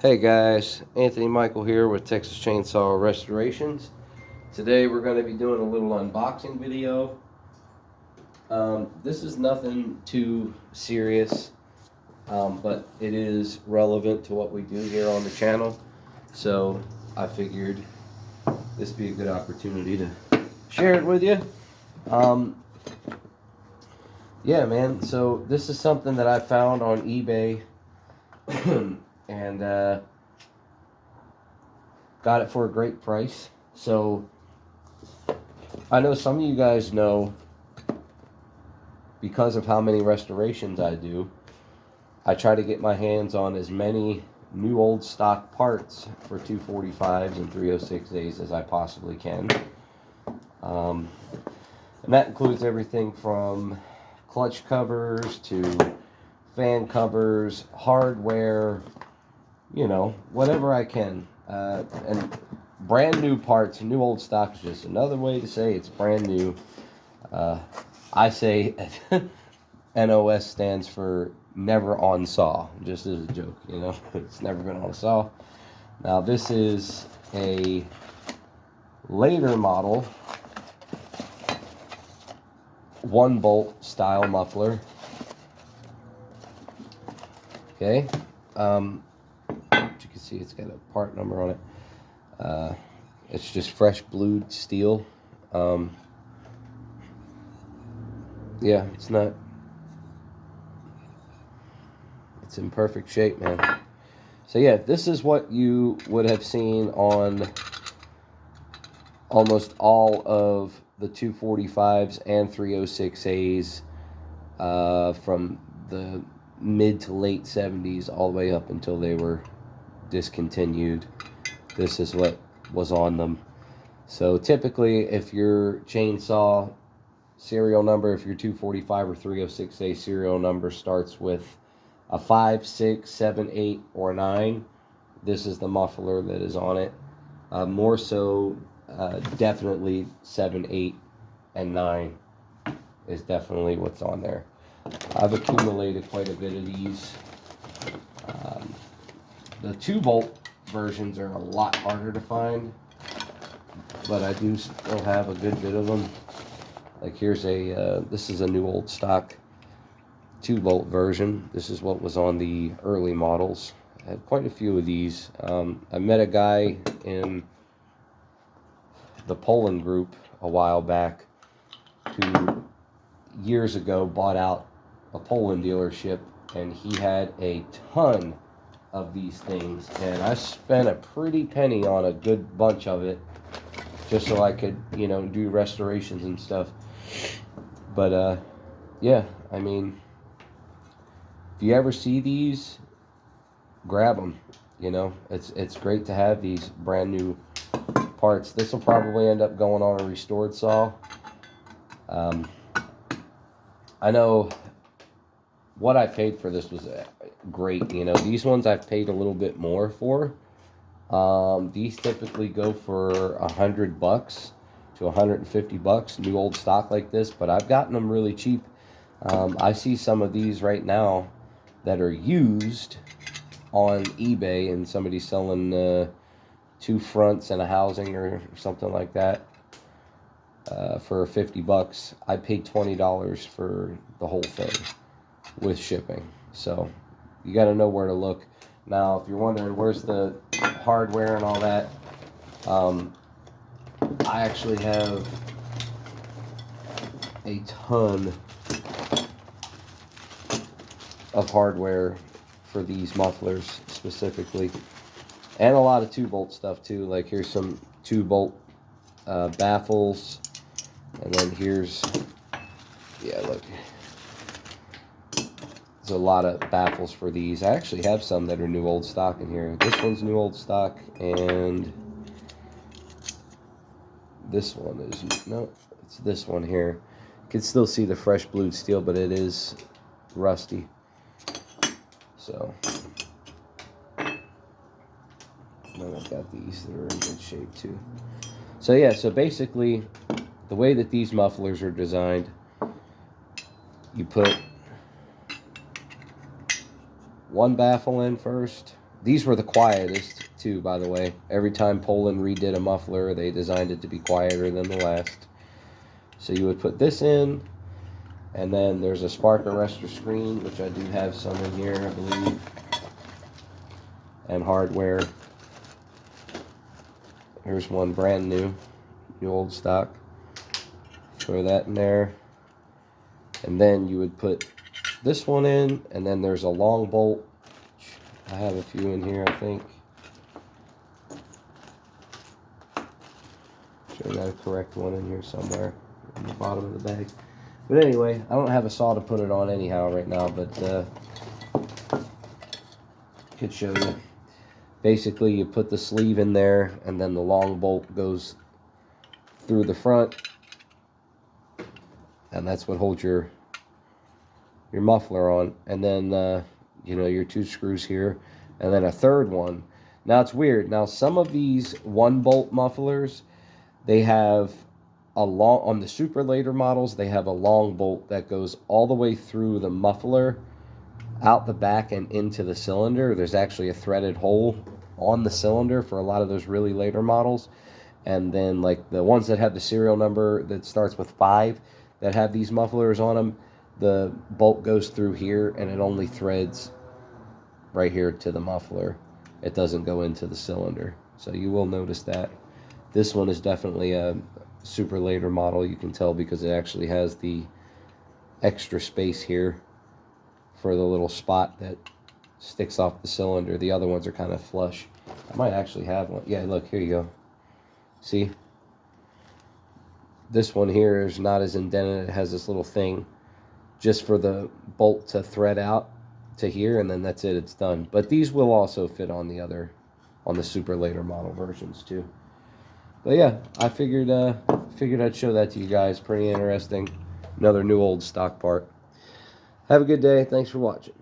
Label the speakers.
Speaker 1: Hey guys, Anthony Michael here with Texas Chainsaw Restorations. Today we're going to be doing a little unboxing video. This is nothing too serious, but it is relevant to what we do here on the channel. So I figured this would be a good opportunity to share it with you. Yeah, man, so this is something that I found on eBay. And got it for a great price. So I know some of you guys know, because of how many restorations I do, I try to get my hands on as many new old stock parts for 245s and 306As as I possibly can. And that includes everything from clutch covers to fan covers, hardware, you know, whatever I can. And brand new parts, new old stock is just another way to say it's brand new. I say NOS stands for never on saw, just as a joke, you know. It's never been on a saw. Now this is a later model 1-bolt style muffler. Okay. You can see it's got a part number on it. It's just fresh blued steel. Yeah, it's in perfect shape, man. So yeah, this is what you would have seen on almost all of the 245s and 306As from the mid to late 70s all the way up until they were discontinued. This is what was on them. So typically, if your chainsaw serial number, if your 245 or 306A serial number starts with a 5, 6, 7, 8, or 9, this is the muffler that is on it. More so, definitely 7, 8, and 9 is definitely what's on there. I've accumulated quite a bit of these. The 2-bolt versions are a lot harder to find, but I do still have a good bit of them. Like here's this is a new old stock 2-bolt version. This is what was on the early models. I had quite a few of these. I met a guy in the Poland group a while back who years ago bought out a Poland dealership, and he had a ton of these things, and I spent a pretty penny on a good bunch of it just so I could, you know, do restorations and stuff. But yeah, I mean, if you ever see these, grab them. You know, it's great to have these brand new parts. This will probably end up going on a restored saw. I know what I paid for this was great. You know, these ones I've paid a little bit more for. These typically go for $100 to $150, new old stock like this, but I've gotten them really cheap. I see some of these right now that are used on eBay, and somebody's selling 2 fronts and a housing or something like that for $50. I paid $20 for the whole thing with shipping. So you got to know where to look. Now, if you're wondering where's the hardware and all that, I actually have a ton of hardware for these mufflers specifically, and a lot of 2-bolt stuff too. Like here's some 2-bolt baffles, and then here's, yeah, look, there's a lot of baffles for these. I actually have some that are new old stock in here. This one's new old stock, and this one is, no, it's this one here. You can still see the fresh blued steel, but it is rusty. So then I've got these that are in good shape too. So yeah, so basically the way that these mufflers are designed, you put one baffle in first, These were the quietest too, by the way. Every time Poland redid a muffler, they designed it to be quieter than the last. So you would put this in, and then there's a spark arrestor screen, which I do have some in here, I believe, and hardware. Here's one brand new, the old stock. Throw that in there, and then you would put this one in, and then there's a long bolt. I have a few in here, I think. Sure, I got a correct one in here somewhere in the bottom of the bag. But anyway, I don't have a saw to put it on anyhow right now, but could show you. Basically, you put the sleeve in there, and then the long bolt goes through the front, and that's what holds your muffler on. And then you know, your 2 screws here, and then a third one. Now it's weird. Now some of these 1-bolt mufflers, they have a long, on the super later models, they have a long bolt that goes all the way through the muffler, out the back and into the cylinder. There's actually a threaded hole on the cylinder for a lot of those really later models. And then like the ones that have the serial number that starts with 5 that have these mufflers on them, the bolt goes through here and it only threads right here to the muffler. It doesn't go into the cylinder. So you will notice that. This one is definitely a super later model. You can tell because it actually has the extra space here for the little spot that sticks off the cylinder. The other ones are kind of flush. I might actually have one. Yeah, look, here you go. See? This one here is not as indented. It has this little thing just for the bolt to thread out to here, and then that's it, it's done. But these will also fit on the super later model versions too. But yeah, I figured I'd show that to you guys. Pretty interesting. Another new old stock part. Have a good day. Thanks for watching.